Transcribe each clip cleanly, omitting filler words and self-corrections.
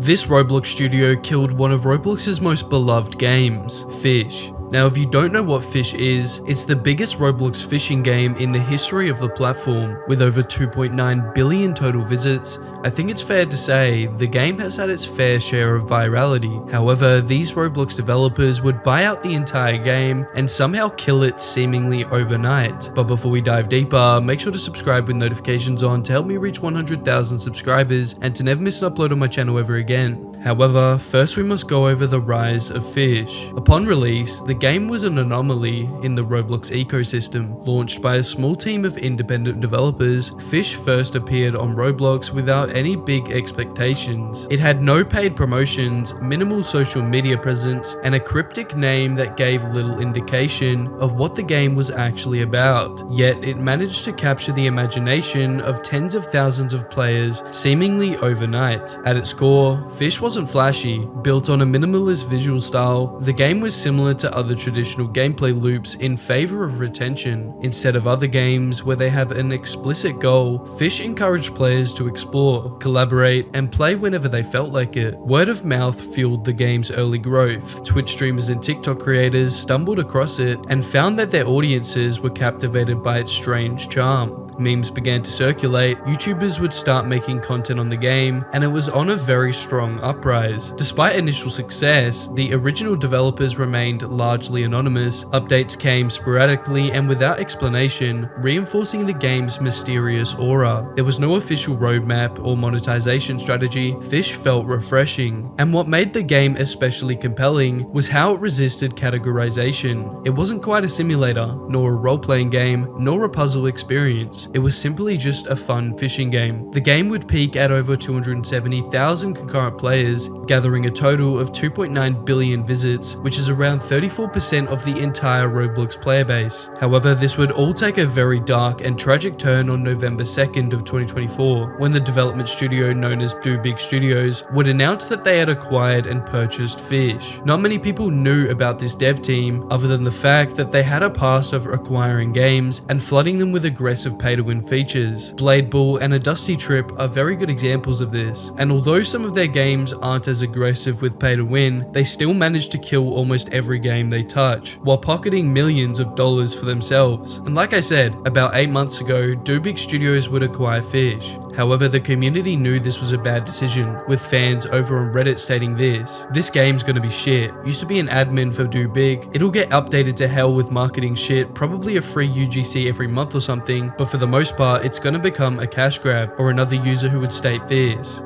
This Roblox studio killed one of Roblox's most beloved games, Fisch. Now, if you don't know what Fisch is, it's the biggest Roblox fishing game in the history of the platform, with over 2.9 billion total visits. I think it's fair to say the game has had its fair share of virality. However, these Roblox developers would buy out the entire game and somehow kill it seemingly overnight. But before we dive deeper, make sure to subscribe with notifications on to help me reach 100,000 subscribers and to never miss an upload on my channel ever again. However, first we must go over the rise of Fisch. Upon release, the game was an anomaly in the Roblox ecosystem. Launched by a small team of independent developers, Fisch first appeared on Roblox without any big expectations. It had no paid promotions, minimal social media presence, and a cryptic name that gave little indication of what the game was actually about. Yet it managed to capture the imagination of tens of thousands of players seemingly overnight. At its core, Fisch wasn't flashy. Built on a minimalist visual style, the game was similar to other traditional gameplay loops in favor of retention. Instead of other games where they have an explicit goal, Fisch encouraged players to explore, collaborate, and play whenever they felt like it. Word of mouth fueled the game's early growth. Twitch streamers and TikTok creators stumbled across it and found that their audiences were captivated by its strange charm. Memes began to circulate, YouTubers would start making content on the game, and it was on a very strong uprise. Despite initial success, the original developers remained largely anonymous. Updates came sporadically and without explanation, reinforcing the game's mysterious aura. There was no official roadmap or monetization strategy. Fisch felt refreshing, and what made the game especially compelling was how it resisted categorization. It wasn't quite a simulator, nor a role-playing game, nor a puzzle experience. It was simply just a fun fishing game. The game would peak at over 270,000 concurrent players, gathering a total of 2.9 billion visits, which is around 34% of the entire Roblox player base. However, this would all take a very dark and tragic turn on November 2nd of 2024, when the development studio known as Do Big Studios would announce that they had acquired and purchased Fisch. Not many people knew about this dev team, other than the fact that they had a past of acquiring games and flooding them with aggressive pay-to-win features. Blade Ball and A Dusty Trip are very good examples of this, and although some of their games aren't as aggressive with pay-to-win, they still manage to kill almost every game they touch, while pocketing millions of dollars for themselves. And like I said, about 8 months ago, Do Big Studios would acquire Fisch. However, the community knew this was a bad decision, with fans over on Reddit stating this game's gonna be shit. Used to be an admin for Do Big, it'll get updated to hell with marketing shit, probably a free UGC every month or something, but for the most part, it's gonna become a cash grab. Or another user who would state this: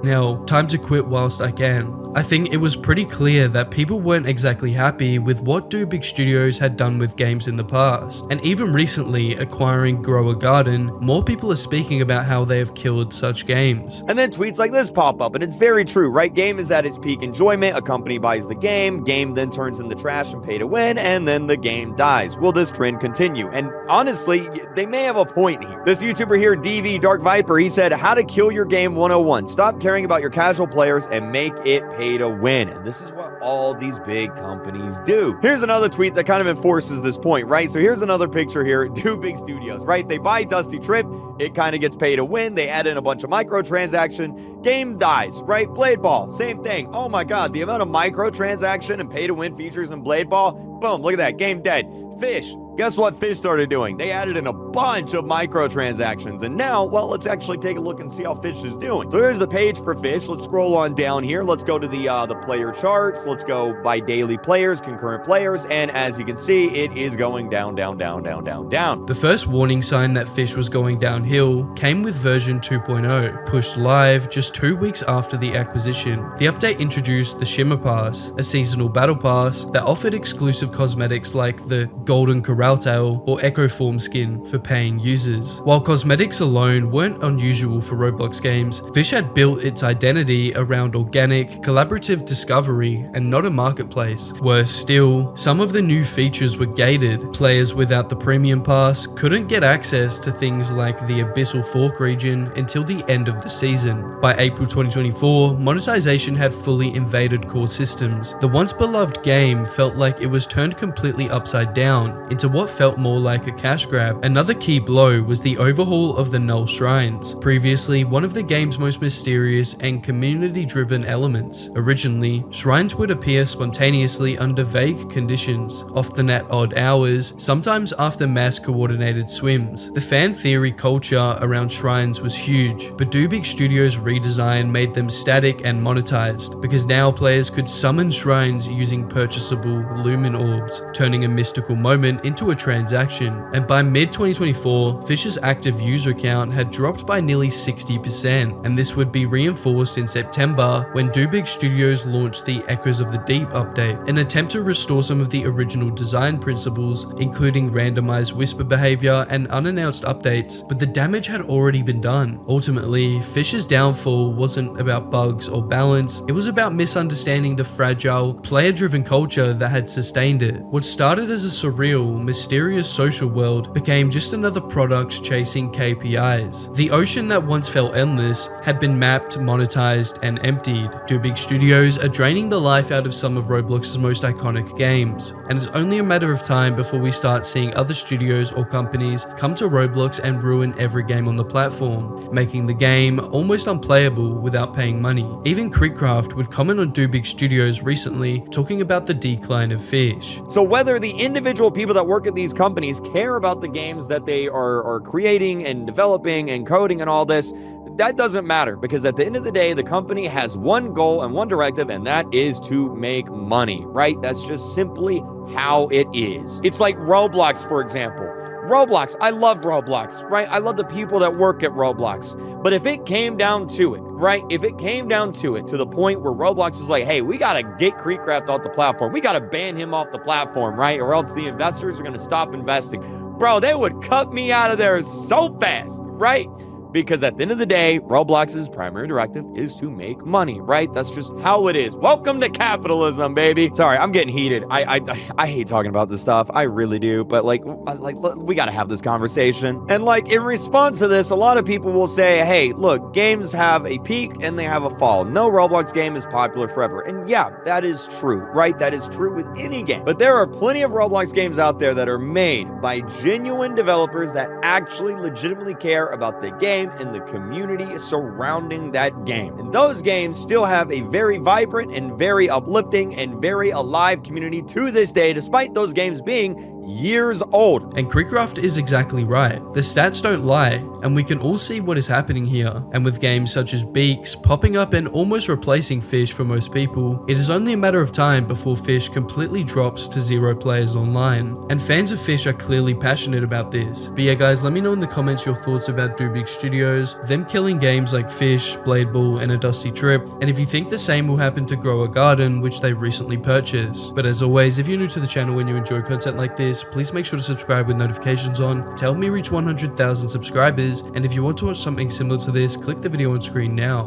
now, time to quit whilst I can. I think it was pretty clear that people weren't exactly happy with what Do Big Studios had done with games in the past. And even recently, acquiring Grow a Garden, more people are speaking about how they have killed such games. And then tweets like this pop up, and it's very true, right? Game is at its peak enjoyment, a company buys the game then turns in the trash and pay to win, and then the game dies. Will this trend continue? And honestly, they may have a point here. This YouTuber here, DV Dark Viper, he said, how to kill your game 101. Stop caring about your casual players and make it pay to win. And this is what all these big companies do. Here's another tweet that kind of enforces this point, right? So here's another picture here. Do Big Studios, right? They buy Dusty Trip. It kind of gets pay to win. They add in a bunch of microtransaction. Game dies, right? Blade Ball, same thing. Oh my God, the amount of microtransaction and pay to win features in Blade Ball. Boom, look at that. Game dead. Fisch. Guess what Fisch started doing? They added in a bunch of microtransactions. And now, well, let's actually take a look and see how Fisch is doing. So here's the page for Fisch. Let's scroll on down here. Let's go to the player charts. Let's go by daily players, concurrent players. And as you can see, it is going down, down, down, down, down, down. The first warning sign that Fisch was going downhill came with version 2.0, pushed live just 2 weeks after the acquisition. The update introduced the Shimmer Pass, a seasonal battle pass that offered exclusive cosmetics like the Golden Corral Tail or Echo Form skin for paying users. While cosmetics alone weren't unusual for Roblox games, Fisch had built its identity around organic, collaborative discovery and not a marketplace. Worse still, some of the new features were gated. Players without the premium pass couldn't get access to things like the Abyssal Fork region until the end of the season. By April 2024, monetization had fully invaded core systems. The once beloved game felt like it was turned completely upside down into what felt more like a cash grab. Another key blow was the overhaul of the Null Shrines, previously one of the game's most mysterious and community-driven elements. Originally, shrines would appear spontaneously under vague conditions, often at odd hours, sometimes after mass-coordinated swims. The fan theory culture around shrines was huge, but Dubig Studios' redesign made them static and monetized, because now players could summon shrines using purchasable lumen orbs, turning a mystical moment into a transaction. And by mid-2024, Fisch's active user count had dropped by nearly 60%, and this would be reinforced in September when Dubig Studios launched the Echoes of the Deep update, an attempt to restore some of the original design principles, including randomized whisper behavior and unannounced updates, but the damage had already been done. Ultimately, Fisch's downfall wasn't about bugs or balance, it was about misunderstanding the fragile, player-driven culture that had sustained it. What started as a surreal, mysterious social world became just another product chasing KPIs. The ocean that once felt endless had been mapped, monetized, and emptied. Dubig Studios are draining the life out of some of Roblox's most iconic games, and it's only a matter of time before we start seeing other studios or companies come to Roblox and ruin every game on the platform, making the game almost unplayable without paying money. Even Creekcraft would comment on Dubig Studios recently, talking about the decline of Fisch. So whether the individual people that work at these companies care about the games that they are creating and developing and coding and all this, that doesn't matter, because at the end of the day, the company has one goal and one directive, and that is to make money, right? That's just simply how it is. It's like Roblox, for example. Roblox, I love Roblox, right? I love the people that work at Roblox. But if it came down to it, right? If it came down to it, to the point where Roblox was like, hey, we gotta get Creekcraft off the platform. We gotta ban him off the platform, right? Or else the investors are gonna stop investing. Bro, they would cut me out of there so fast, right? Because at the end of the day, Roblox's primary directive is to make money, right? That's just how it is. Welcome to capitalism, baby. Sorry, I'm getting heated. I hate talking about this stuff. I really do. But like we got to have this conversation. And like in response to this, a lot of people will say, hey, look, games have a peak and they have a fall. No Roblox game is popular forever. And yeah, that is true, right? That is true with any game. But there are plenty of Roblox games out there that are made by genuine developers that actually legitimately care about the game and the community surrounding that game. And those games still have a very vibrant and very uplifting and very alive community to this day, despite those games being years old. And Creekcraft is exactly right. The stats don't lie, and we can all see what is happening here. And with games such as Beaks popping up and almost replacing Fisch for most people, it is only a matter of time before Fisch completely drops to 0 players online. And fans of Fisch are clearly passionate about this. But yeah guys, let me know in the comments your thoughts about Dubig Studios, them killing games like Fisch, Blade Ball, and A Dusty Trip, and if you think the same will happen to Grow a Garden, which they recently purchased. But as always, if you're new to the channel and you enjoy content like this, please make sure to subscribe with notifications on to help me reach 100,000 subscribers, and if you want to watch something similar to this, click the video on screen now.